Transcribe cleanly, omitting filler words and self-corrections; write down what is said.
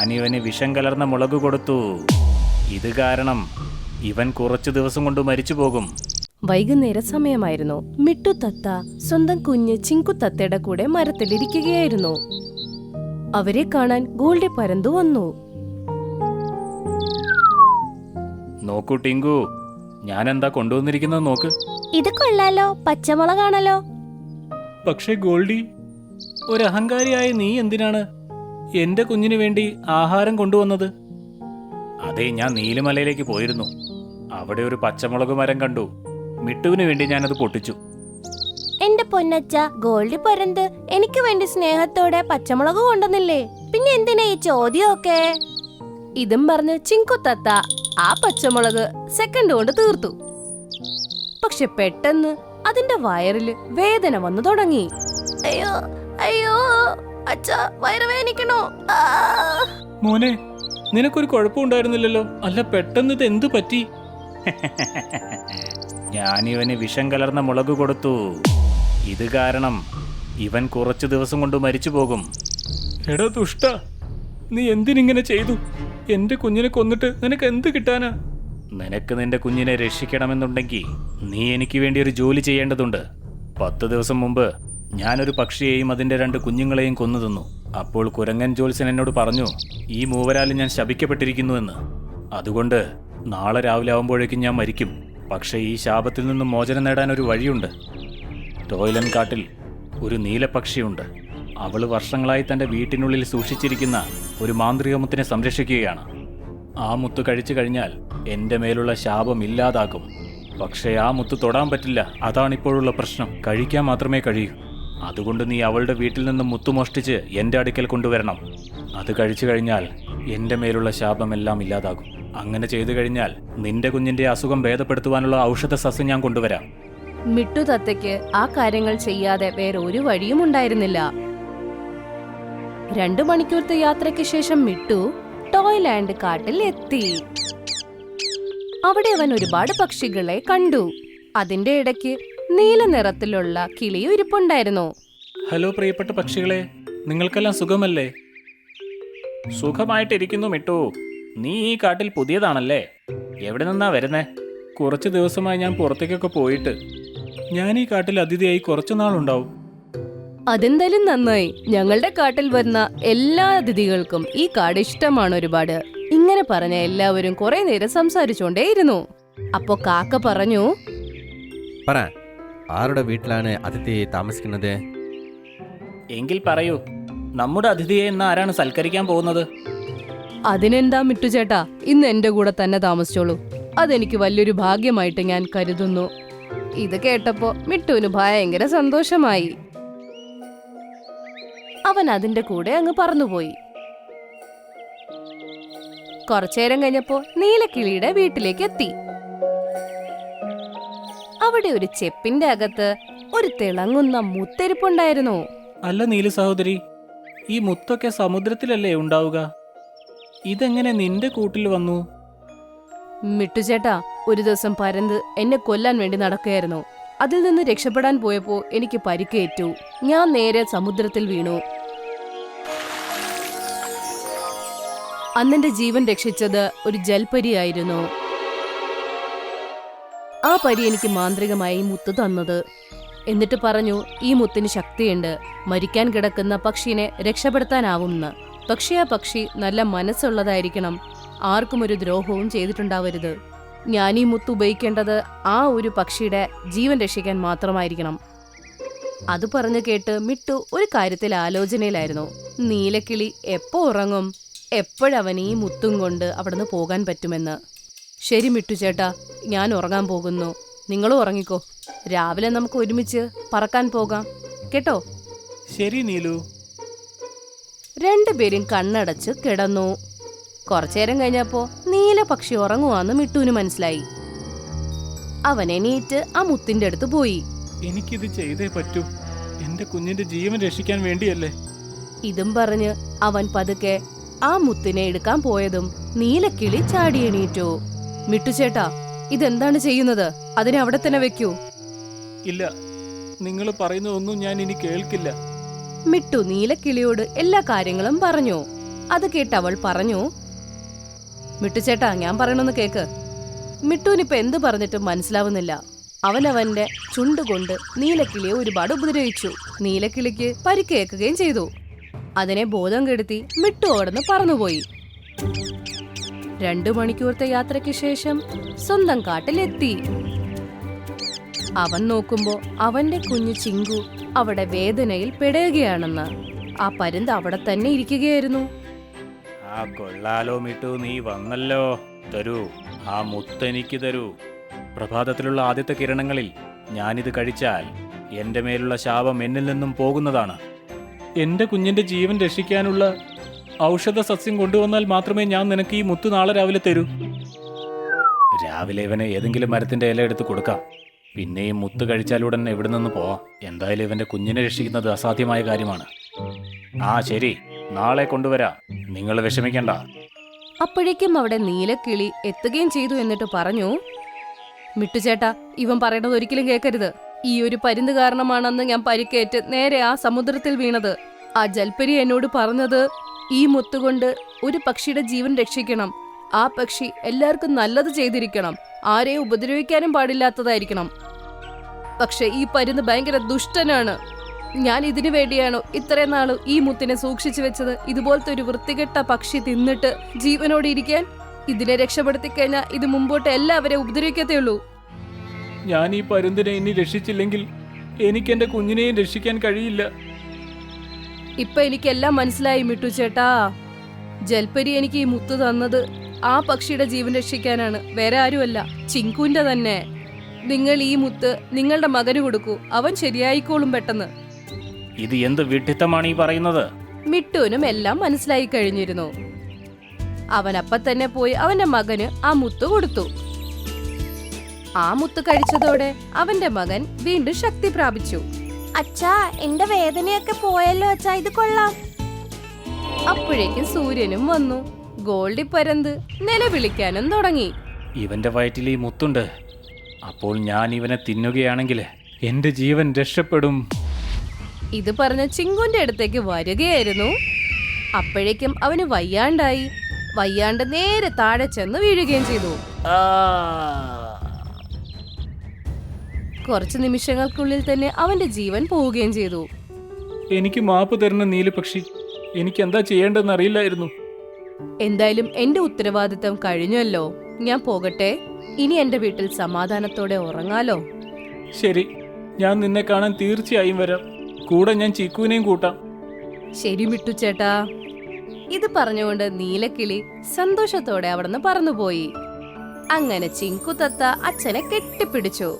ഞാനിവന് വിഷം കലർന്ന മുളക് കൊടുത്തു. ഇത് കാരണം ഇവൻ കുറച്ചു ദിവസം കൊണ്ട് മരിച്ചു പോകും. വൈകുന്നേര സമയമായിരുന്നു. മിട്ടു തത്ത സ്വന്തം കുഞ്ഞ് ചിങ്കു തത്തയുടെ കൂടെ മരത്തിലിരിക്കുകയായിരുന്നു. അവരെ കാണാൻ ഗോൾഡി പരന്തു വന്നു. നോക്കൂ ടിങ്കു, ഞാൻ എന്താ കൊണ്ടുവന്നിരിക്കുന്നത് നോക്ക്. ഇത് കൊള്ളാലോ, പച്ചമുളകാണല്ലോ. പക്ഷേ ഗോൾഡി, ഒരു അഹങ്കാരിയായ നീ എന്തിനാണ് എന്റെ കുഞ്ഞിന് വേണ്ടി ആഹാരം കൊണ്ടുവന്നത്? അതെ, ഞാൻ നീലിമലയിലേക്ക് പോയിരുന്നു. അവിടെ ഒരു പച്ചമുളക് മരം കണ്ടു. മിട്ടുവിന് വേണ്ടി ഞാനത് പൊട്ടിച്ചു. എന്റെ പൊന്നച്ച, ഗോൾഡി പരന്ത് എനിക്ക് വേണ്ടി സ്നേഹത്തോടെ പച്ചമുളക് കൊണ്ടുവന്നില്ലേ? പിന്നെ എന്തിനാ ഈ ചോദ്യമൊക്കെ? ഇതും പറഞ്ഞ് ചിങ്കു തത്ത ആ പച്ചമുളക് സെക്കൻഡ് കൊണ്ട് തീർത്തു. പക്ഷെ പെട്ടെന്ന് അതിന്റെ വയറില് വേദന വന്നു തുടങ്ങി. അയ്യോ അയ്യോ അച്ഛാ, വയറുവേദനിക്കണോ? മോനെ, നിനക്കൊരു കുഴപ്പമുണ്ടായിരുന്നില്ലല്ലോ. അല്ല, പെട്ടെന്ന് ഇത് എന്തു പറ്റി? ഞാനിവന് വിഷം കലർന്ന മുളക് കൊടുത്തു. ഇത് കാരണം ഇവൻ കുറച്ചു ദിവസം കൊണ്ട് മരിച്ചു പോകും. എടാ ദുഷ്ട, നീ എന്തിനിങ്ങനെ ചെയ്തു? എന്റെ കുഞ്ഞിനെ കൊന്നിട്ട് നിനക്ക് എന്ത് കിട്ടാനാ? നിനക്ക് നിന്റെ കുഞ്ഞിനെ രക്ഷിക്കണമെന്നുണ്ടെങ്കിൽ നീ എനിക്ക് വേണ്ടി ഒരു ജോലി ചെയ്യേണ്ടതുണ്ട്. 10 ദിവസം മുമ്പ് ഞാനൊരു പക്ഷിയെയും അതിന്റെ 2 കുഞ്ഞുങ്ങളെയും കൊന്നു തിന്നു. അപ്പോൾ കുരങ്ങൻ ജോത്സ്യൻ എന്നോട് പറഞ്ഞു, ഈ മൂവരാലും ഞാൻ ശപിക്കപ്പെട്ടിരിക്കുന്നുവെന്ന്. അതുകൊണ്ട് നാളെ രാവിലെ ആവുമ്പോഴേക്കും ഞാൻ മരിക്കും. പക്ഷേ ഈ ശാപത്തിൽ നിന്നും മോചനം നേടാൻ ഒരു വഴിയുണ്ട്. ടോയ്ലൻ കാട്ടിൽ ഒരു നീലപക്ഷിയുണ്ട്. അവള് വർഷങ്ങളായി തന്റെ വീട്ടിനുള്ളിൽ സൂക്ഷിച്ചിരിക്കുന്ന ഒരു മാന്ത്രിക മുത്തിനെ സംരക്ഷിക്കുകയാണ്. ആ മുത്ത് കഴിച്ചു കഴിഞ്ഞാൽ എൻ്റെ മേലുള്ള ശാപം ഇല്ലാതാക്കും. പക്ഷേ ആ മുത്ത് തൊടാൻ പറ്റില്ല. അതാണിപ്പോഴുള്ള പ്രശ്നം. കഴിക്കാൻ മാത്രമേ കഴിയൂ. അതുകൊണ്ട് നീ അവളുടെ വീട്ടിൽ നിന്നും മുത്തു മോഷ്ടിച്ച് എൻ്റെ അടുക്കൽ കൊണ്ടുവരണം. അത് കഴിച്ചു കഴിഞ്ഞാൽ എൻ്റെ മേലുള്ള ശാപമെല്ലാം ഇല്ലാതാകും. അങ്ങനെ ചെയ്തു കഴിഞ്ഞാൽ നിന്റെ കുഞ്ഞിന്റെ അസുഖം ഭേദപ്പെടുത്തുവാനുള്ള ഔഷധ സസ്യം ഞാൻ കൊണ്ടുവരാം. മിട്ടു തത്തയ്ക്ക് ആ കാര്യങ്ങൾ ചെയ്യാതെ വേറെ ഒരു വഴിയും ഉണ്ടായിരുന്നില്ല. 2 മണിക്കൂറത്തെ യാത്രയ്ക്ക് ശേഷം മിട്ടു ടോയ്ലാൻഡ് കാട്ടിൽ എത്തി. അവിടെ അവൻ ഒരുപാട് പക്ഷികളെ കണ്ടു. അതിന്റെ ഇടയ്ക്ക് നീല നിറത്തിലുള്ള കിളിയും ഇരിപ്പുണ്ടായിരുന്നു. ഹലോ പ്രിയപ്പെട്ട പക്ഷികളെ, നിങ്ങൾക്കെല്ലാം സുഖമല്ലേ? സുഖമായിട്ടിരിക്കുന്നു മിട്ടു. നീ ഈ കാട്ടിൽ പുതിയതാണല്ലേ? എവിടെ നിന്നാ വരുന്നേ? കുറച്ച് ദിവസമായി ഞാൻ പുറത്തേക്കൊക്കെ പോയിട്ട്. ഞാൻ ഈ കാട്ടിൽ അതിഥിയായി കുറച്ചു നാളുണ്ടാവും. അതെന്തായാലും നന്നായി. ഞങ്ങളുടെ കാട്ടിൽ വരുന്ന എല്ലാ അതിഥികൾക്കും ഈ കാട് ഇഷ്ടമാണ് ഒരുപാട്. ഇങ്ങനെ പറഞ്ഞ എല്ലാവരും കുറെ നേരം സംസാരിച്ചോണ്ടേയിരുന്നു. അപ്പോ കാക്ക പറഞ്ഞു, പറ, ആരുടെ വീട്ടിലാണ് അതിഥി താമസിക്കുന്നത്? എങ്കിൽ പറയൂ, നമ്മുടെ അതിഥിയെ ഇന്ന് ആരാണ് സൽക്കരിക്കാൻ പോകുന്നത്? അതിനെന്താ മിട്ടുചേട്ടാ, ഇന്ന് എന്റെ കൂടെ തന്നെ താമസിച്ചോളൂ. അതെനിക്ക് വലിയൊരു ഭാഗ്യമായിട്ട് ഞാൻ കരുതുന്നു. ഇത് കേട്ടപ്പോ മിട്ടുവിന് ഭയങ്കര സന്തോഷമായി. അവൻ അതിന്റെ കൂടെ അങ്ങ് പറന്നുപോയി. കുറച്ചേരം കഴിഞ്ഞപ്പോ നീലക്കിളിയുടെ വീട്ടിലേക്ക് എത്തി. അവിടെ ഒരു ചെപ്പിന്റെ അകത്ത് ഒരു തിളങ്ങുന്ന മുത്തെരിപ്പുണ്ടായിരുന്നു. അല്ല നീല സഹോദരി, ഈ മുത്തൊക്കെ സമുദ്രത്തിലല്ലേ ഉണ്ടാവുക? ഇതെങ്ങനെ നിന്റെ കൂട്ടിൽ വന്നു? മിട്ടുചേട്ടാ, ഒരു ദിവസം പരന്ത് എന്നെ കൊല്ലാൻ വേണ്ടി നടക്കുകയായിരുന്നു. അതിൽ നിന്ന് രക്ഷപ്പെടാൻ പോയപ്പോ എനിക്ക് പരിക്കേറ്റു. ഞാൻ നേരെ സമുദ്രത്തിൽ വീണു. അന്നെന്റെ ജീവൻ രക്ഷിച്ചത് ഒരു ജൽപരിയായിരുന്നു. ആ പരി എനിക്ക് മാന്ത്രികമായി മുത്ത് തന്നത്. എന്നിട്ട് പറഞ്ഞു, ഈ മുത്തിന് ശക്തിയുണ്ട്, മരിക്കാൻ കിടക്കുന്ന പക്ഷിനെ രക്ഷപ്പെടുത്താനാവുമെന്ന്. പക്ഷേ ആ പക്ഷി നല്ല മനസ്സുള്ളതായിരിക്കണം, ആർക്കും ഒരു ദ്രോഹവും ചെയ്തിട്ടുണ്ടാവരുത്. ഞാൻ ഈ മുത്ത് ഉപയോഗിക്കേണ്ടത് ആ ഒരു പക്ഷിയുടെ ജീവൻ രക്ഷിക്കാൻ മാത്രമായിരിക്കണം. അത് പറഞ്ഞു കേട്ട് മിട്ടു ഒരു കാര്യത്തിൽ ആലോചനയിലായിരുന്നു. നീലക്കിളി എപ്പോ ഉറങ്ങും, എപ്പോഴവൻ ഈ മുത്തും കൊണ്ട് അവിടുന്ന് പോകാൻ പറ്റുമെന്ന്. ശരി മിട്ടു ചേട്ടാ, ഞാൻ ഉറങ്ങാൻ പോകുന്നു. നിങ്ങളും ഉറങ്ങിക്കോ. രാവിലെ നമുക്ക് ഒരുമിച്ച് പറക്കാൻ പോകാം കേട്ടോ? ശരി നീലു. രണ്ടുപേരും കണ്ണടച്ച് കിടന്നു. കുറച്ചേരം കഴിഞ്ഞപ്പോ നീല പക്ഷി ഉറങ്ങുവാന്ന് മിട്ടുവിന് മനസ്സിലായി. അവൻ എണീറ്റ് ആ മുത്തിന്റെ അടുത്ത് പോയി. എനിക്കിത് ചെയ്തേ പറ്റൂ. എന്റെ കുഞ്ഞിന്റെ ജീവൻ രക്ഷിക്കാൻ വേണ്ടിയല്ലേ? ഇതും പറഞ്ഞ് അവൻ പതുക്കെ ആ മുത്തിനെ എടുക്കാൻ പോയതും നീലക്കിളി ചാടി എണീറ്റു. മിട്ടുചേട്ടാ, ഇതെന്താണ് ചെയ്യുന്നത്? അതിനെ അവിടെ തന്നെ വെക്കൂ. ഇല്ല, നിങ്ങൾ പറയുന്നതൊന്നും ഞാൻ ഇനി കേൾക്കില്ല. മിട്ടു നീലക്കിളിയോട് എല്ലാ കാര്യങ്ങളും പറഞ്ഞു. അത് കേട്ട് അവൾ പറഞ്ഞു, മിട്ടുചേട്ടാ, ഞാൻ പറയണമെന്ന് കേക്ക്. മിട്ടുവിനിപ്പോ എന്ത് പറഞ്ഞിട്ടും മനസ്സിലാവുന്നില്ല. അവനവന്റെ ചുണ്ടുകൊണ്ട് നീലക്കിളിയെ ഒരുപാട് ഉപദ്രവിച്ചു. നീലക്കിളിക്ക് പരിക്കേൽക്കുകയും ചെയ്തു. അതിനെ ബോധം കെടുത്തി മിട്ടു അവിടുന്ന് പറന്നുപോയി. 2 മണിക്കൂറത്തെ യാത്രയ്ക്ക് ശേഷം സ്വന്തം കാട്ടിലെത്തി. അവൻ നോക്കുമ്പോ അവന്റെ കുഞ്ഞു ചിങ്കു അവിടെ വേദനയിൽ പെടുകയാണെന്ന്. ആ പരുന്ത് അവിടെ തന്നെ ഇരിക്കുകയായിരുന്നു. ആ കൊള്ളാലോ മിട്ടു, നീ വന്നല്ലോ. തരൂ, ആ മുത്തെനിക്ക് തരൂ. പ്രഭാതത്തിലുള്ള ആദ്യത്തെ കിരണങ്ങളിൽ ഞാനിത് കഴിച്ചാൽ എന്റെ മേലുള്ള ശാപം എന്നിൽ നിന്നും പോകുന്നതാണ്. എന്റെ കുഞ്ഞിന്റെ ജീവൻ രക്ഷിക്കാനുള്ള ഔഷധ സസ്യം കൊണ്ടുവന്നാൽ മാത്രമേ ഞാൻ നിനക്ക് ഈ മുത്ത് നാളെ രാവിലെ തരൂ. രാവിലെ ഇവന് ഏതെങ്കിലും മരത്തിന്റെ ഇല എടുത്ത് കൊടുക്കാം. പിന്നെ ഈ മുത്ത് കഴിച്ചാലുടൻ എവിടെ നിന്ന് പോവാം. എന്തായാലും ഇവന്റെ കുഞ്ഞിനെ രക്ഷിക്കുന്നത് അസാധ്യമായ കാര്യമാണ്. ആ ശരി, നാളെ കൊണ്ടുവരാം, നിങ്ങൾ വിഷമിക്കണ്ട. അപ്പോഴേക്കും അവിടെ നീലക്കിളി എത്തുകയും ചെയ്തു. എന്നിട്ട് പറഞ്ഞു, മിട്ടുചേട്ടാ, ഇവൻ പറയണത് ഒരിക്കലും കേൾക്കരുത്. ഈ ഒരു പരുന്ത് കാരണമാണെന്ന് ഞാൻ പരിക്കേറ്റ് നേരെ ആ സമുദ്രത്തിൽ വീണത്. ആ ജൽപരി എന്നോട് പറഞ്ഞത് ഈ മുത്തുകൊണ്ട് ഒരു പക്ഷിയുടെ ജീവൻ രക്ഷിക്കണം. ആ പക്ഷി എല്ലാവർക്കും നല്ലത് ചെയ്തിരിക്കണം, ആരെയും ഉപദ്രവിക്കാനും പാടില്ലാത്തതായിരിക്കണം. പക്ഷെ ഈ പരുന്ത് ഭയങ്കര ദുഷ്ടനാണ്. ഞാൻ ഇതിനു വേണ്ടിയാണോ ഇത്രയും നാള് ഈ മുത്തിനെ സൂക്ഷിച്ചു വെച്ചത്? ഇതുപോലത്തെ ഒരു വൃത്തികെട്ട പക്ഷി തിന്നിട്ട് ജീവനോടെ ഇരിക്കാൻ. ഇതിനെ രക്ഷപ്പെടുത്തി കഴിഞ്ഞാൽ ഇത് മുമ്പോട്ട് എല്ലാവരെയും ഉപദ്രവിക്കത്തേ ഉള്ളൂ. ഞാൻ ഈ പരുന്തിനെ ഇനി രക്ഷിച്ചില്ലെങ്കിൽ എനിക്ക് എന്റെ കുഞ്ഞിനെയും രക്ഷിക്കാൻ കഴിയില്ല. ഇപ്പൊ എനിക്കെല്ലാം മനസ്സിലായി മിട്ടു ചേട്ടാ. ജൽപരി എനിക്ക് ഈ മുത്ത് തന്നത് ആ പക്ഷിയുടെ ജീവൻ രക്ഷിക്കാനാണ്, വേറെ ആരുമല്ല, ചിങ്കുവിന്റെ തന്നെ. നിങ്ങൾ ഈ മുത്ത് നിങ്ങളുടെ മകന് കൊടുക്കൂ, അവൻ ശരിയായിക്കോളും പെട്ടെന്ന്. ഇത് എന്ത് വിഡ്ഢിത്തമാണ് ഈ പറയുന്നത്? മിട്ടുവിനും എല്ലാം മനസ്സിലായി കഴിഞ്ഞിരുന്നു. അവൻ അപ്പൊ തന്നെ പോയി അവന്റെ മകന് ആ മുത്ത് കൊടുത്തു. ആ മുത്ത് കഴിച്ചതോടെ അവന്റെ മകൻ വീണ്ടും ശക്തി പ്രാപിച്ചു. അച്ഛാ, എന്റെ വേദനയൊക്കെ പോയല്ലോ അച്ഛാ, ഇത് കൊള്ളാം. അപ്പോഴേക്കും സൂര്യനും വന്നു. ഗോൾഡി പരന്ത് നിലവിളിക്കാനും തുടങ്ങി. ഇവന്റെ വയറ്റിൽ ഈ മുത്തുണ്ട്. അപ്പോൾ ഞാൻ ഇവനെ തിന്നുകയാണെങ്കിൽ എന്റെ ജീവൻ രക്ഷപ്പെടും. ഇത് പറഞ്ഞ ചിങ്കുന്റെ അടുത്തേക്ക് വരികയായിരുന്നു. അപ്പോഴേക്കും അവന് വയ്യാണ്ടായി. വയ്യാണ്ട് നേരെ താഴെ ചെന്ന് വീഴുകയും ചെയ്തു. കുറച്ചു നിമിഷങ്ങൾക്കുള്ളിൽ തന്നെ അവന്റെ ജീവൻ പോവുകയും ചെയ്തു. എനിക്ക് മാപ്പ് തരുന്ന നീലപക്ഷി, എനിക്ക് എന്താ ചെയ്യേണ്ടതെന്ന് അറിയില്ലായിരുന്നു. എന്തായാലും എന്റെ ഉത്തരവാദിത്തം കഴിഞ്ഞല്ലോ, ഞാൻ പോകട്ടെ. ഇനി എന്റെ വീട്ടിൽ സമാധാനത്തോടെ ഉറങ്ങാലോ. ശരി, ഞാൻ നിന്നെ കാണാൻ തീർച്ചയായും വരാം. കൂടെ ഞാൻ ചിക്കുവിനെയും കൂട്ടാം. ശരി മിട്ടു ചേട്ടാ. ഇത് പറഞ്ഞുകൊണ്ട് നീലക്കിളി സന്തോഷത്തോടെ അവിടുന്ന് പറന്നുപോയി. അങ്ങനെ ചിങ്കു തത്ത അച്ഛനെ കെട്ടിപ്പിടിച്ചു.